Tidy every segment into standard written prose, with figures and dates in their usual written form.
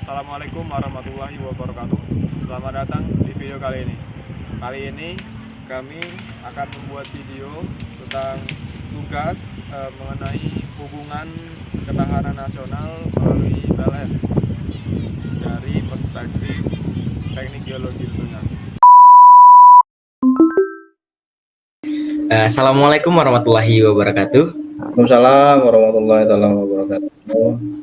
Assalamualaikum warahmatullahi wabarakatuh. Selamat datang di video kali ini. Kali ini kami akan membuat video tentang tugas mengenai hubungan ketahanan nasional melalui PLN dari perspektif teknik geologi tentunya. Assalamualaikum warahmatullahi wabarakatuh. Waalaikumsalam warahmatullahi wabarakatuh.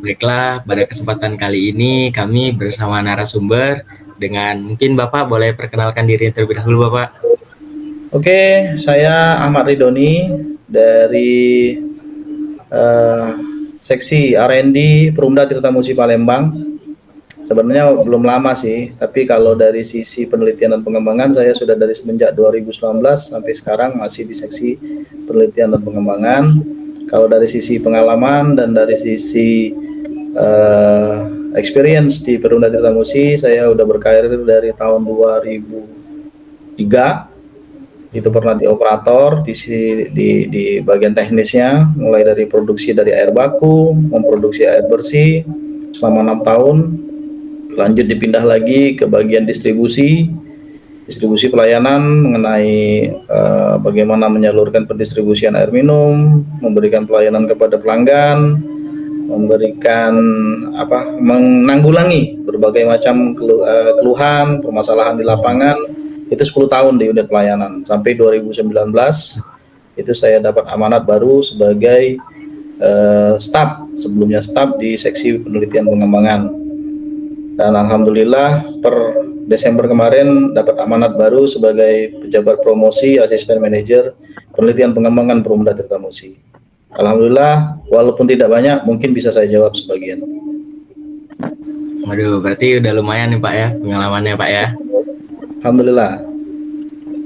Baiklah, pada kesempatan kali ini kami bersama narasumber dengan mungkin Bapak boleh perkenalkan diri terlebih dahulu, Bapak. Oke, saya Ahmad Ridoni dari seksi R&D Perumda Tirta Musi Palembang. Sebenarnya belum lama sih, tapi kalau dari sisi penelitian dan pengembangan saya sudah dari semenjak 2019 sampai sekarang masih di seksi penelitian dan pengembangan. Kalau dari sisi pengalaman dan dari sisi experience di Perumda Tirta Musi, saya udah berkarir dari tahun 2003. Itu pernah di operator di bagian teknisnya, mulai dari produksi dari air baku, memproduksi air bersih selama 6 tahun. Lanjut dipindah lagi ke bagian distribusi pelayanan mengenai bagaimana menyalurkan pendistribusian air minum, memberikan pelayanan kepada pelanggan, memberikan menanggulangi berbagai macam keluhan, permasalahan di lapangan. Itu 10 tahun di unit pelayanan sampai 2019 itu saya dapat amanat baru sebagai sebelumnya staf di seksi penelitian pengembangan. Dan alhamdulillah per Desember kemarin dapat amanat baru sebagai pejabat promosi asisten manajer penelitian pengembangan Perumda Tirta Musi. Alhamdulillah, walaupun tidak banyak, mungkin bisa saya jawab sebagian. Waduh, berarti udah lumayan nih Pak ya pengalamannya Pak ya. Alhamdulillah.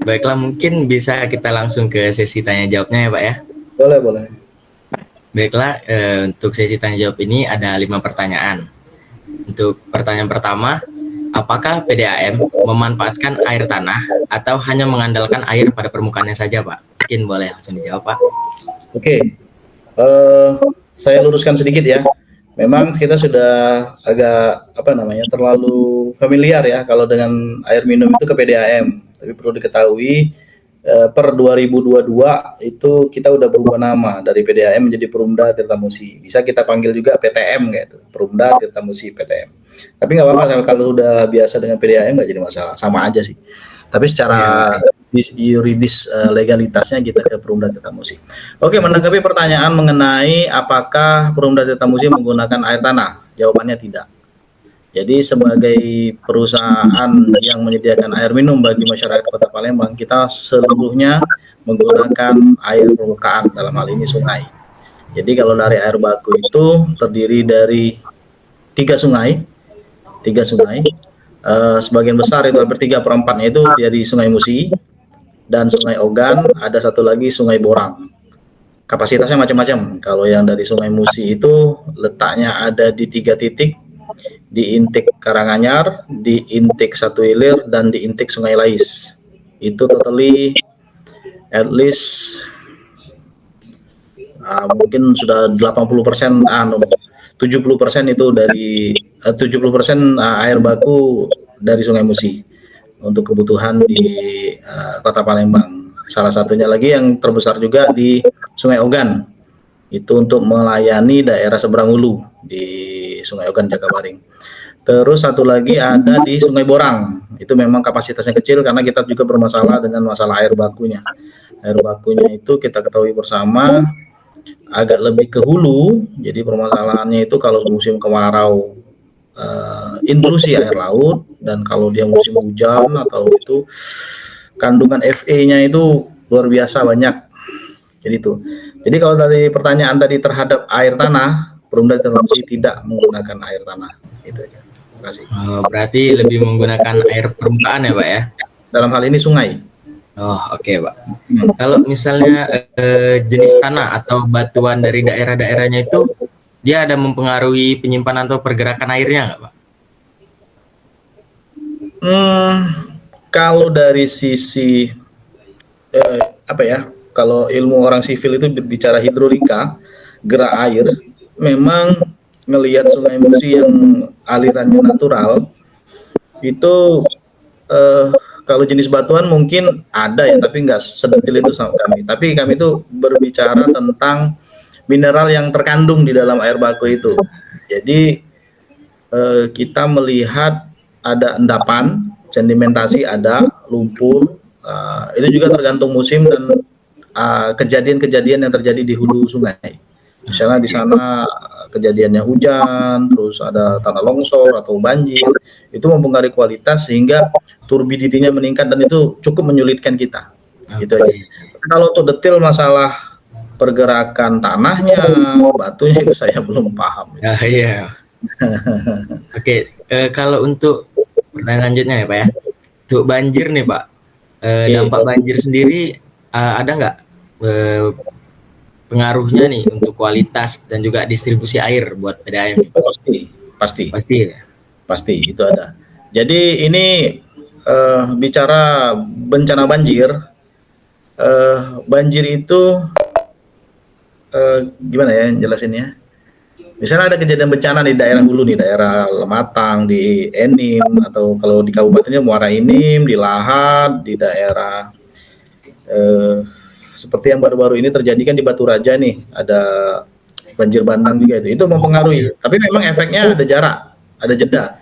Baiklah, mungkin bisa kita langsung ke sesi tanya jawabnya ya Pak ya. Boleh. Baiklah, untuk sesi tanya jawab ini ada 5 pertanyaan. Untuk pertanyaan pertama, apakah PDAM memanfaatkan air tanah atau hanya mengandalkan air pada permukaannya saja, Pak? Mungkin boleh langsung dijawab, Pak. Oke, saya luruskan sedikit ya. Memang kita sudah agak terlalu familiar ya kalau dengan air minum itu ke PDAM. Tapi perlu diketahui per 2022 itu kita udah berubah nama dari PDAM menjadi Perumda Tirta Musi. Bisa kita panggil juga PTM gitu, Perumda Tirta Musi PTM. Tapi nggak apa-apa kalau udah biasa dengan PDAM nggak jadi masalah, sama aja sih. Tapi secara yuridis legalitasnya kita ke Perumda Tirta Musi. Oke, menanggapi pertanyaan mengenai apakah Perumda Tirta Musi menggunakan air tanah, jawabannya tidak. Jadi sebagai perusahaan yang menyediakan air minum bagi masyarakat Kota Palembang, kita seluruhnya menggunakan air permukaan, dalam hal ini sungai. Jadi kalau dari air baku itu terdiri dari 3 sungai. Sebagian besar itu hampir 3/4-nya itu dari Sungai Musi dan Sungai Ogan, ada satu lagi Sungai Borang. Kapasitasnya macam-macam. Kalau yang dari Sungai Musi itu letaknya ada di 3 titik, di Intik Karanganyar, di Intik Satu Ilir, dan di Intik Sungai Lais. Itu totally at least mungkin sudah 80%, 70% itu dari 70% air baku dari Sungai Musi untuk kebutuhan di Kota Palembang. Salah satunya lagi yang terbesar juga di Sungai Ogan, itu untuk melayani daerah seberang hulu di Sungai Ogan Jakabaring. Terus satu lagi ada di Sungai Borang, itu memang kapasitasnya kecil karena kita juga bermasalah dengan masalah air bakunya. Air bakunya itu kita ketahui bersama agak lebih ke hulu, jadi permasalahannya itu kalau musim kemarau intrusi air laut, dan kalau dia musim hujan atau itu kandungan Fe-nya itu luar biasa banyak. Jadi kalau dari pertanyaan tadi terhadap air tanah, Perumda Tirta Musi tidak menggunakan air tanah. Itu aja. Terima kasih. Berarti lebih menggunakan air permukaan ya Pak ya? Dalam hal ini sungai. Oke, Pak. Kalau misalnya jenis tanah atau batuan dari daerah-daerahnya itu, dia ada mempengaruhi penyimpanan atau pergerakan airnya nggak, Pak? Kalau dari sisi kalau ilmu orang sivil itu berbicara hidrolika, gerak air, memang ngelihat Sungai Musi yang alirannya natural itu eh, kalau jenis batuan mungkin ada ya, tapi nggak sedetil itu sama kami. Tapi kami itu berbicara tentang mineral yang terkandung di dalam air baku itu. Jadi kita melihat ada endapan, sedimentasi ada, lumpur. Itu juga tergantung musim dan kejadian-kejadian yang terjadi di hulu sungai. Misalnya di sana kejadiannya hujan, terus ada tanah longsor atau banjir, itu mempengaruhi kualitas sehingga turbidity-nya meningkat dan itu cukup menyulitkan kita. Gitu aja. Kalau untuk detail masalah pergerakan tanahnya, batunya itu saya belum paham. Iya. Oke, kalau untuk pertanyaan selanjutnya ya Pak ya, untuk banjir nih Pak, dampak banjir sendiri ada nggak pengaruhnya nih untuk kualitas dan juga distribusi air buat PDAM? Pasti itu ada. Jadi ini bicara bencana banjir, banjir itu gimana ya jelasinnya? Misalnya ada kejadian bencana di daerah hulu nih, daerah Lematang, di Enim, atau kalau di kabupatennya Muara Enim, di Lahat, di daerah seperti yang baru-baru ini terjadi kan di Batu Raja nih, ada banjir bandang juga itu mempengaruhi. Tapi memang efeknya ada jarak, ada jeda.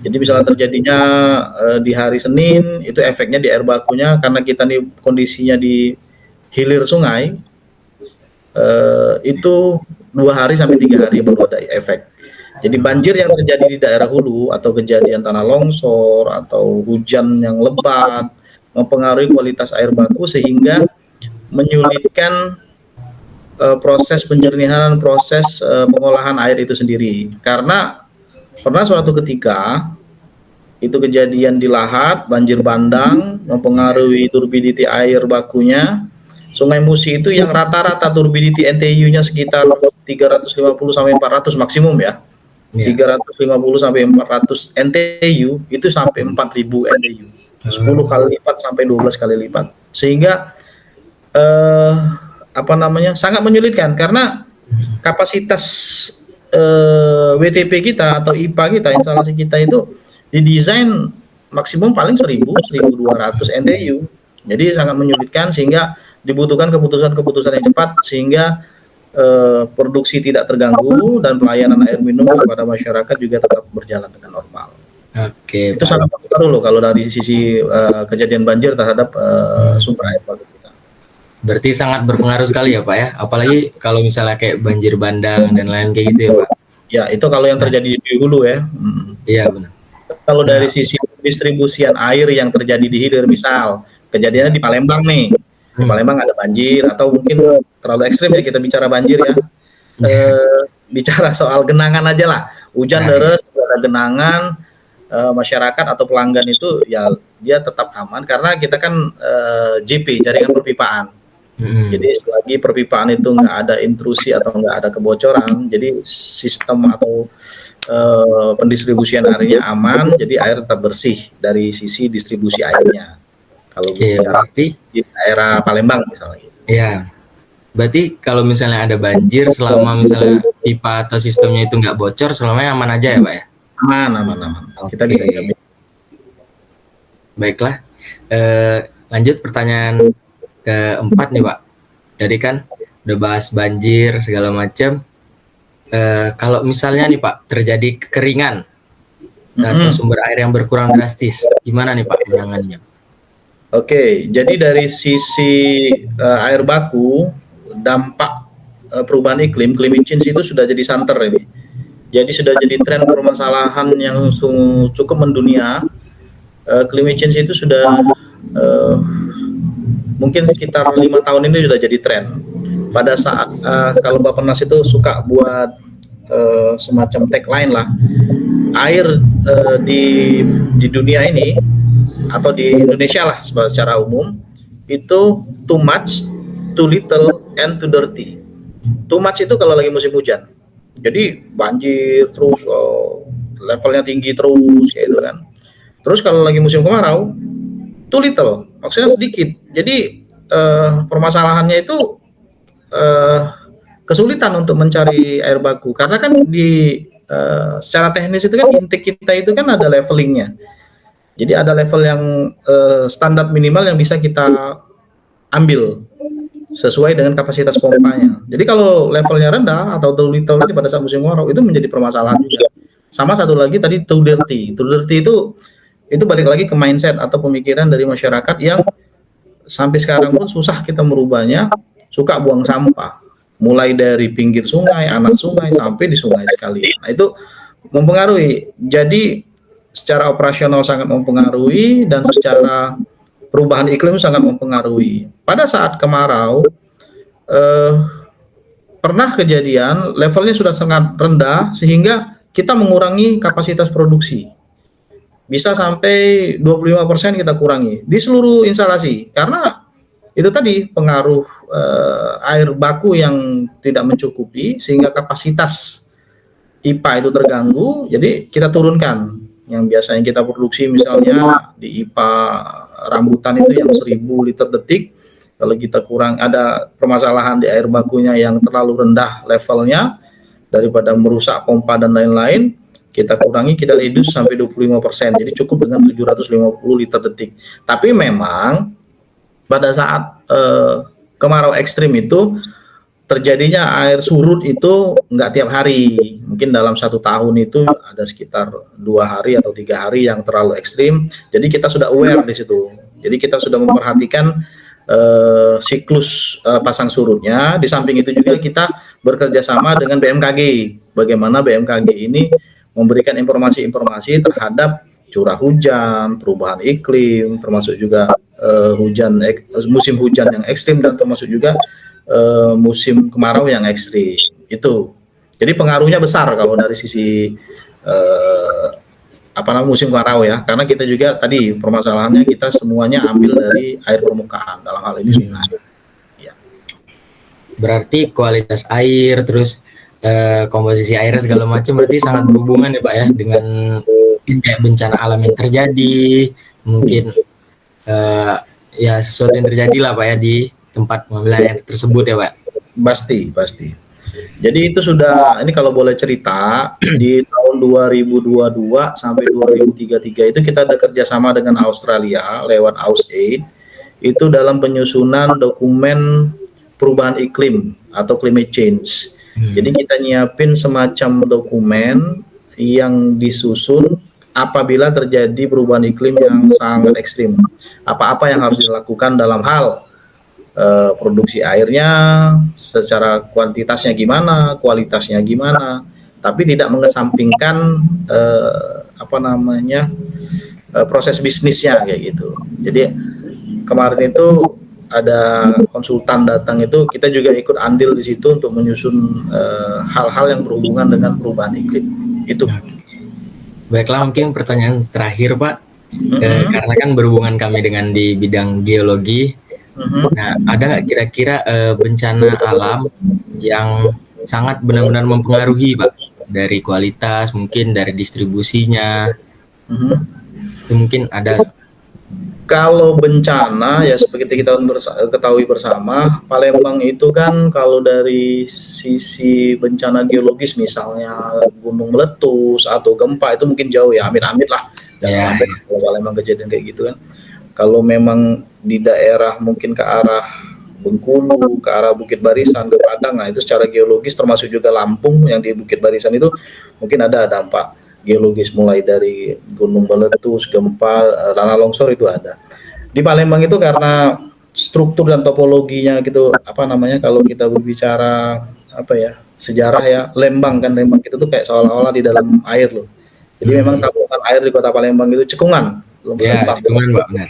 Jadi misalnya terjadinya di hari Senin, itu efeknya di air bakunya karena kita nih kondisinya di hilir sungai, itu 2 hari sampai 3 hari baru ada efek. Jadi banjir yang terjadi di daerah hulu atau kejadian tanah longsor atau hujan yang lebat mempengaruhi kualitas air baku sehingga menyulitkan proses penjernihan, proses pengolahan air itu sendiri. Karena pernah suatu ketika itu kejadian di Lahat, banjir bandang mempengaruhi turbidity air bakunya. Sungai Musi itu yang rata-rata turbidity NTU-nya sekitar 350 sampai 400 maksimum ya. 350 sampai 400 NTU itu sampai 4000 NTU. 10 kali lipat sampai 12 kali lipat. Sehingga sangat menyulitkan karena kapasitas WTP kita atau IPA kita, instalasi kita itu didesain maksimum paling 1200 NTU. Jadi sangat menyulitkan sehingga dibutuhkan keputusan-keputusan yang cepat sehingga produksi tidak terganggu dan pelayanan air minum kepada masyarakat juga tetap berjalan dengan normal. Oke. Itu sangat berpengaruh loh kalau dari sisi kejadian banjir terhadap sumber air baku kita. Berarti sangat berpengaruh sekali ya Pak ya, apalagi kalau misalnya kayak banjir bandang dan lain kayak gitu ya Pak. Ya itu kalau yang terjadi di hulu ya. Iya benar. Kalau dari sisi distribusian air yang terjadi di hilir, misal kejadiannya di Palembang nih, di Palembang ada banjir atau mungkin terlalu ekstrim ya kita bicara banjir ya. Bicara soal genangan aja lah, hujan deras, ada genangan, masyarakat atau pelanggan itu ya dia tetap aman karena kita kan JP, jaringan perpipaan. Jadi selagi perpipaan itu nggak ada intrusi atau nggak ada kebocoran, jadi sistem atau pendistribusian airnya aman, jadi air tetap bersih dari sisi distribusi airnya. Kalau berarti di daerah Palembang misalnya. Iya. Berarti kalau misalnya ada banjir, selama misalnya pipa atau sistemnya itu nggak bocor, selamanya aman aja ya Pak ya? Aman. Kita bisa jamin. Baiklah. Lanjut pertanyaan keempat nih Pak. Jadi kan udah bahas banjir segala macam. Kalau misalnya nih Pak terjadi kekeringan atau sumber air yang berkurang drastis, gimana nih Pak penanganannya? Oke, jadi dari sisi air baku, dampak perubahan iklim, climate change itu sudah jadi santer ini. Jadi sudah jadi tren permasalahan yang cukup mendunia. Climate change itu sudah mungkin sekitar 5 tahun ini sudah jadi tren. Pada saat kalau Bappenas itu suka buat semacam tagline lah, air di dunia ini atau di Indonesia lah secara umum itu too much, too little, and too dirty. Too much itu kalau lagi musim hujan, jadi banjir terus, levelnya tinggi terus kayak itu kan. Terus kalau lagi musim kemarau, too little, maksudnya sedikit. Jadi permasalahannya itu kesulitan untuk mencari air baku karena kan di secara teknis itu kan intake kita itu kan ada levelingnya. Jadi ada level yang standar minimal yang bisa kita ambil sesuai dengan kapasitas pompanya. Jadi kalau levelnya rendah atau too little tadi pada saat musim kemarau itu menjadi permasalahan juga. Sama satu lagi tadi too dirty. Too dirty itu balik lagi ke mindset atau pemikiran dari masyarakat yang sampai sekarang pun susah kita merubahnya, suka buang sampah. Mulai dari pinggir sungai, anak sungai sampai di sungai sekali. Nah, itu mempengaruhi. Jadi secara operasional sangat mempengaruhi dan secara perubahan iklim sangat mempengaruhi. Pada saat kemarau, pernah kejadian levelnya sudah sangat rendah sehingga kita mengurangi kapasitas produksi. Bisa sampai 25% kita kurangi di seluruh instalasi. Karena itu tadi pengaruh air baku yang tidak mencukupi sehingga kapasitas IPA itu terganggu, jadi kita turunkan. Yang biasanya kita produksi misalnya di IPA rambutan itu yang 1000 liter detik, kalau kita kurang ada permasalahan di air bakunya yang terlalu rendah levelnya daripada merusak pompa dan lain-lain, kita kurangi, kita reduce sampai 25%, jadi cukup dengan 750 liter detik. Tapi memang pada saat kemarau ekstrim itu terjadinya air surut itu nggak tiap hari, mungkin dalam 1 tahun itu ada sekitar 2 hari atau 3 hari yang terlalu ekstrim. Jadi kita sudah aware di situ. Jadi kita sudah memperhatikan siklus pasang surutnya. Di samping itu juga kita bekerja sama dengan BMKG. Bagaimana BMKG ini memberikan informasi-informasi terhadap curah hujan, perubahan iklim, termasuk juga musim hujan yang ekstrim dan termasuk juga musim kemarau yang ekstrim itu. Jadi pengaruhnya besar kalau dari sisi musim kemarau ya, karena kita juga tadi permasalahannya kita semuanya ambil dari air permukaan, dalam hal ini sungai. Ya. Berarti kualitas air terus komposisi airnya segala macam berarti sangat berhubungan ya Pak ya dengan kayak bencana alam yang terjadi, mungkin ya sesuatu yang terjadi lah Pak ya di tempat pengambilan air tersebut ya Pak. Pasti. Jadi itu sudah, ini kalau boleh cerita, di tahun 2022 sampai 2033 itu kita ada kerjasama dengan Australia lewat AusAid, itu dalam penyusunan dokumen perubahan iklim atau climate change. Jadi kita nyiapin semacam dokumen yang disusun apabila terjadi perubahan iklim yang sangat ekstrim. Apa-apa yang harus dilakukan dalam hal produksi airnya, secara kuantitasnya gimana, kualitasnya gimana, tapi tidak mengesampingkan proses bisnisnya kayak gitu. Jadi kemarin itu ada konsultan datang, itu kita juga ikut andil di situ untuk menyusun hal-hal yang berhubungan dengan perubahan iklim itu. Baiklah, mungkin pertanyaan terakhir Pak, karena kan berhubungan kami dengan di bidang geologi. Nah, ada nggak kira-kira bencana alam yang sangat benar-benar mempengaruhi Pak, dari kualitas, mungkin dari distribusinya, itu mungkin ada. Kalau bencana ya seperti kita ketahui bersama, Palembang itu kan kalau dari sisi bencana geologis misalnya gunung meletus atau gempa itu mungkin jauh ya, amit-amit lah. Jangan sampai kalau Palembang kejadian kayak gitu kan. Kalau memang di daerah mungkin ke arah Bengkulu, ke arah Bukit Barisan, ke Padang, nah itu secara geologis termasuk juga Lampung yang di Bukit Barisan itu mungkin ada dampak geologis mulai dari gunung meletus, gempa, tanah longsor itu ada. Di Palembang itu karena struktur dan topologinya gitu, kalau kita berbicara sejarah ya, Lembang itu tuh kayak seolah-olah di dalam air loh. Jadi memang tabungan air di kota Palembang itu cekungan. Ya, cekungan Pak, benar.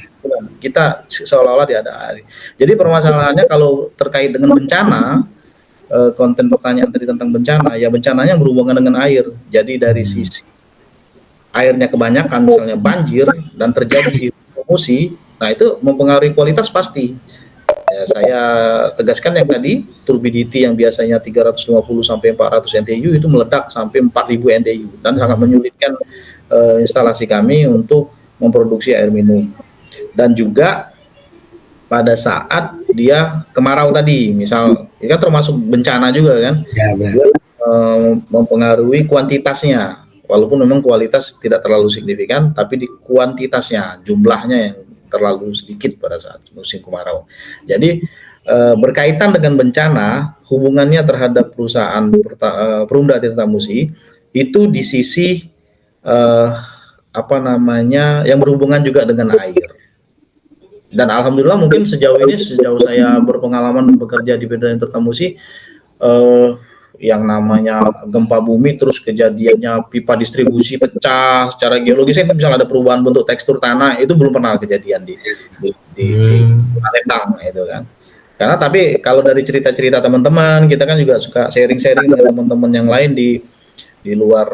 Kita seolah-olah ada air. Jadi permasalahannya kalau terkait dengan bencana, konten pertanyaan tadi tentang bencana, ya bencananya berhubungan dengan air. Jadi dari sisi airnya kebanyakan, misalnya banjir dan terjadi polusi, nah itu mempengaruhi kualitas pasti. Ya, saya tegaskan yang tadi, turbidity yang biasanya 350 sampai 400 NTU itu meledak sampai 4000 NTU dan sangat menyulitkan instalasi kami untuk memproduksi air minum. Dan juga pada saat dia kemarau tadi, misal ini kan termasuk bencana juga kan, Ya, benar. dia mempengaruhi kuantitasnya, walaupun memang kualitas tidak terlalu signifikan, tapi di kuantitasnya, jumlahnya yang terlalu sedikit pada saat musim kemarau. Jadi berkaitan dengan bencana, hubungannya terhadap perusahaan Perumda Tirta Musi itu di sisi eh, apa namanya yang berhubungan juga dengan air. Dan alhamdulillah mungkin sejauh saya berpengalaman bekerja di bidang Tirta Musi, yang namanya gempa bumi terus kejadiannya pipa distribusi pecah secara geologis itu misalnya ada perubahan bentuk tekstur tanah itu belum pernah kejadian di Palembang itu kan. Karena tapi kalau dari cerita-cerita teman-teman kita kan juga suka sharing-sharing dengan teman-teman yang lain di luar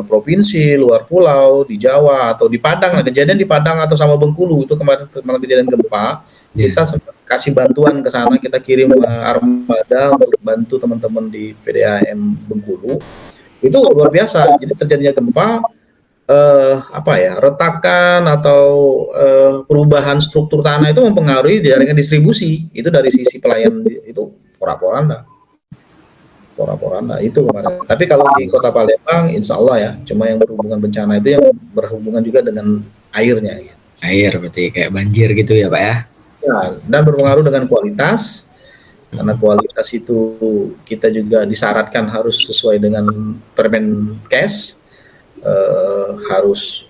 provinsi, luar pulau, di Jawa atau di Padang. Nah, kejadian di Padang atau sama Bengkulu itu kemarin kejadian gempa, kita sempat kasih bantuan ke sana, kita kirim armada untuk bantu teman-teman di PDAM Bengkulu. Itu luar biasa. Jadi terjadinya gempa, retakan atau perubahan struktur tanah itu mempengaruhi jaringan distribusi. Itu dari sisi pelayan itu porak-poranda itu kemarin. Tapi kalau di Kota Palembang, insya Allah ya, cuma yang berhubungan bencana itu yang berhubungan juga dengan airnya. Gitu. Air berarti kayak banjir gitu ya Pak ya? Ya, dan berpengaruh dengan kualitas, karena kualitas itu kita juga disyaratkan harus sesuai dengan Permenkes, harus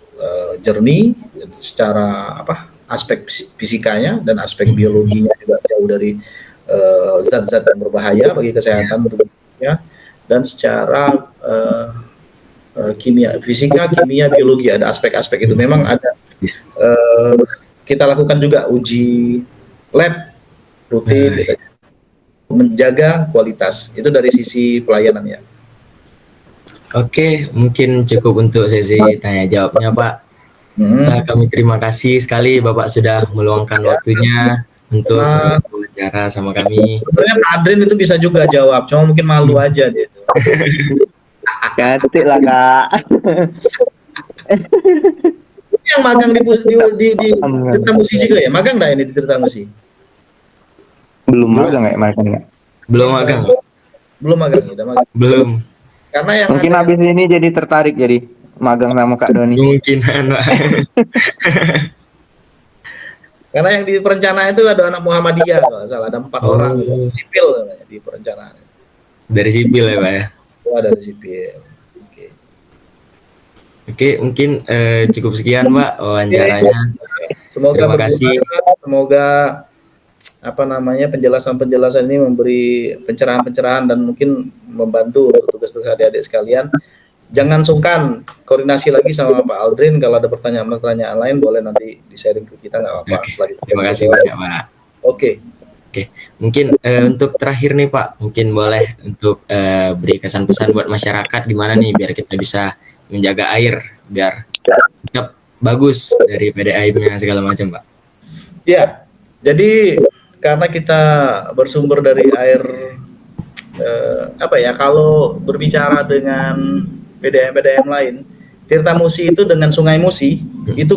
jernih secara aspek fisikanya dan aspek biologinya juga jauh dari zat-zat yang berbahaya bagi kesehatan ya, dan secara fisika, kimia, biologi ada aspek-aspek itu memang ada. Kita lakukan juga uji lab rutin menjaga kualitas itu dari sisi pelayanannya. Oke, mungkin cukup untuk sesi tanya jawabnya Pak. Nah, kami terima kasih sekali Bapak sudah meluangkan waktunya untuk berbicara sama kami. Sebenarnya Pak Adrin itu bisa juga jawab, cuma mungkin malu aja dia. Cantik lah Kak. Yang magang di Tirta Musi juga ya? Magang nggak ini di Tirta Musi? Belum magang ya magang nggak? Belum magang. Belum magang ya? Belum. Karena yang mungkin habis ini jadi tertarik jadi magang sama Kak Doni. Mungkinan Pak. Karena yang di perencanaan itu ada anak Muhammadiyah kalau salah, ada 4 orang sipil di perencanaan. Dari sipil ya Pak ya? Oh, dari sipil. Oke, mungkin cukup sekian Pak wawancaranya. Semoga terima kasih. Semoga penjelasan-penjelasan ini memberi pencerahan-pencerahan dan mungkin membantu tugas-tugas adik-adik sekalian. Jangan sungkan koordinasi lagi sama Pak Aldrin kalau ada pertanyaan-pertanyaan lain boleh nanti di-sharing ke kita nggak apa-apa. Terima kasih banyak Pak. Oke, mungkin untuk terakhir nih Pak, mungkin boleh untuk beri kesan-pesan buat masyarakat gimana nih biar kita bisa menjaga air biar tetap bagus dari PDAM-nya segala macam Pak. Ya, jadi karena kita bersumber dari air kalau berbicara dengan PDAM lain, Tirta Musi itu dengan Sungai Musi itu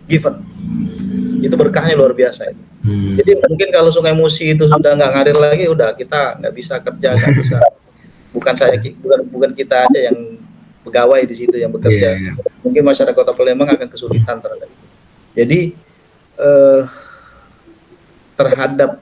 given. Itu berkahnya luar biasa. Jadi mungkin kalau Sungai Musi itu sudah nggak ngalir lagi, udah kita nggak bisa kerja, nggak bisa. Bukan kita aja yang pegawai di situ yang bekerja. Mungkin masyarakat Kota Palembang akan kesulitan terhadap itu. Jadi terhadap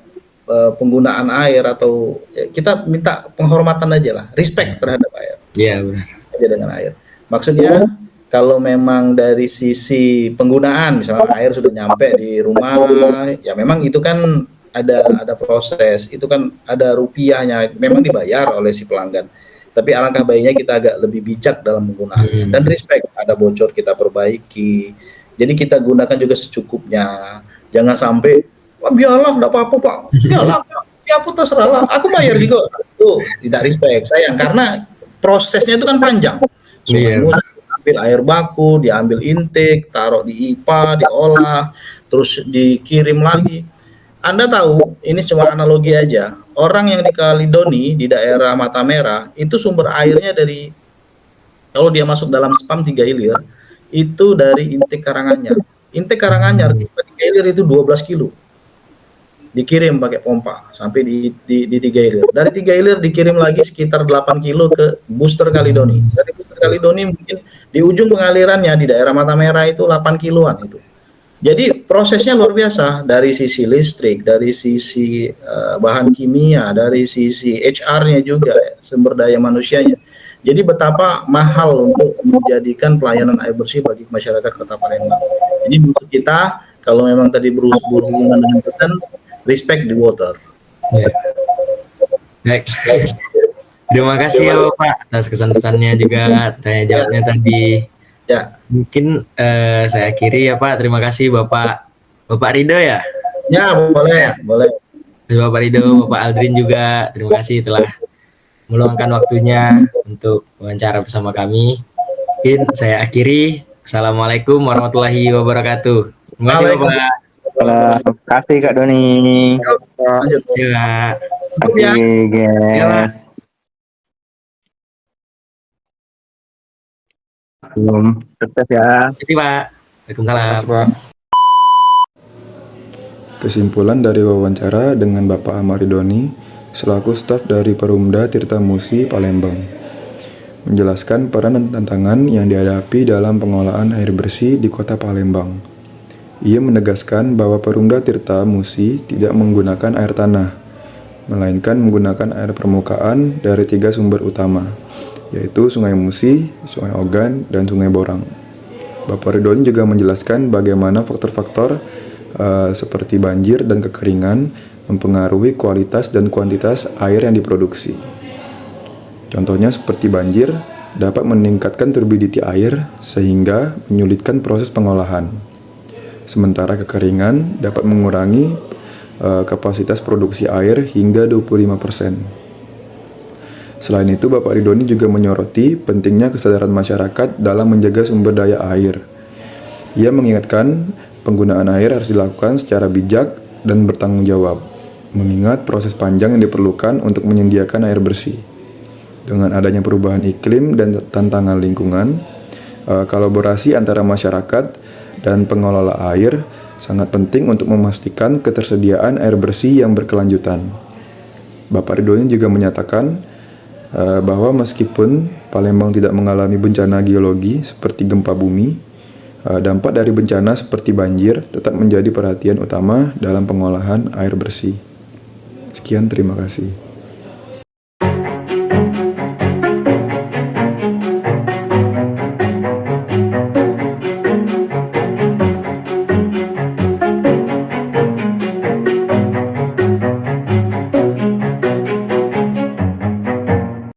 penggunaan air atau kita minta penghormatan aja lah, respect terhadap air. Iya benar. Aja dengan air. Maksudnya kalau memang dari sisi penggunaan, misalnya air sudah nyampe di rumah, ya memang itu kan ada proses, itu kan ada rupiahnya, memang dibayar oleh si pelanggan. Tapi alangkah baiknya kita agak lebih bijak dalam penggunaannya dan respect. Ada bocor kita perbaiki. Jadi kita gunakan juga secukupnya. Jangan sampai biarlah, enggak apa-apa Pak. Biarlah, ya aku terserah lah. Aku bayar juga. Tuh, tidak respect sayang karena prosesnya itu kan panjang. Ambil air baku, diambil intake, taruh di IPA, diolah, terus dikirim lagi. Anda tahu, ini cuma analogi aja. Orang yang di Kalidoni di daerah Mata Merah itu sumber airnya kalau dia masuk dalam spam 3 hilir itu dari intake Karanganyar. Intake Karanganyar di 3 Ilir itu 12 kilo. Dikirim pakai pompa sampai di 3 Ilir. Dari 3 Ilir dikirim lagi sekitar 8 kilo ke Booster Kalidoni. Dari Booster Kalidoni mungkin di ujung pengalirannya di daerah Mata Merah itu 8 kiloan itu. Jadi prosesnya luar biasa dari sisi listrik, dari sisi bahan kimia, dari sisi HR-nya juga, sumber daya manusianya. Jadi betapa mahal untuk menjadikan pelayanan air bersih bagi masyarakat Kota Palembang. Jadi menurut kita kalau memang tadi berhubungan dengan pesan, respect the water. Ya. Baik. Terima kasih ya Bapak atas kesan-pesannya juga, tanya jawabnya tadi. Ya, Mungkin saya akhiri ya Pak. Terima kasih Bapak Rido ya. ya boleh, boleh. Bapak Rido, Bapak Aldrin juga. Terima kasih telah meluangkan waktunya untuk wawancara bersama kami. Mungkin saya akhiri. Assalamualaikum warahmatullahi wabarakatuh. Terima kasih Bapak. Terima kasih Kak Doni. Lanjut. Ya. Terima kasih guys. Sukses ya. Terima kasih Pak. Waalaikumsalam. Terima kasih, Pak. Kesimpulan dari wawancara dengan Bapak Ahmad Ridhoni selaku staf dari Perumda Tirta Musi Palembang menjelaskan peran dan tantangan yang dihadapi dalam pengolahan air bersih di Kota Palembang. Ia menegaskan bahwa Perumda Tirta Musi tidak menggunakan air tanah, melainkan menggunakan air permukaan dari 3 sumber utama, yaitu Sungai Musi, Sungai Ogan, dan Sungai Borang. Bapak Ridhoni juga menjelaskan bagaimana faktor-faktor seperti banjir dan kekeringan mempengaruhi kualitas dan kuantitas air yang diproduksi. Contohnya seperti banjir dapat meningkatkan turbidity air sehingga menyulitkan proses pengolahan. Sementara kekeringan dapat mengurangi kapasitas produksi air hingga 25%. Selain itu, Bapak Ridhoni juga menyoroti pentingnya kesadaran masyarakat dalam menjaga sumber daya air. Ia mengingatkan penggunaan air harus dilakukan secara bijak dan bertanggung jawab, mengingat proses panjang yang diperlukan untuk menyediakan air bersih. Dengan adanya perubahan iklim dan tantangan lingkungan, kolaborasi antara masyarakat dan pengelola air sangat penting untuk memastikan ketersediaan air bersih yang berkelanjutan. Bapak Ridhoni juga menyatakan bahwa meskipun Palembang tidak mengalami bencana geologi seperti gempa bumi, dampak dari bencana seperti banjir tetap menjadi perhatian utama dalam pengolahan air bersih. Sekian, terima kasih.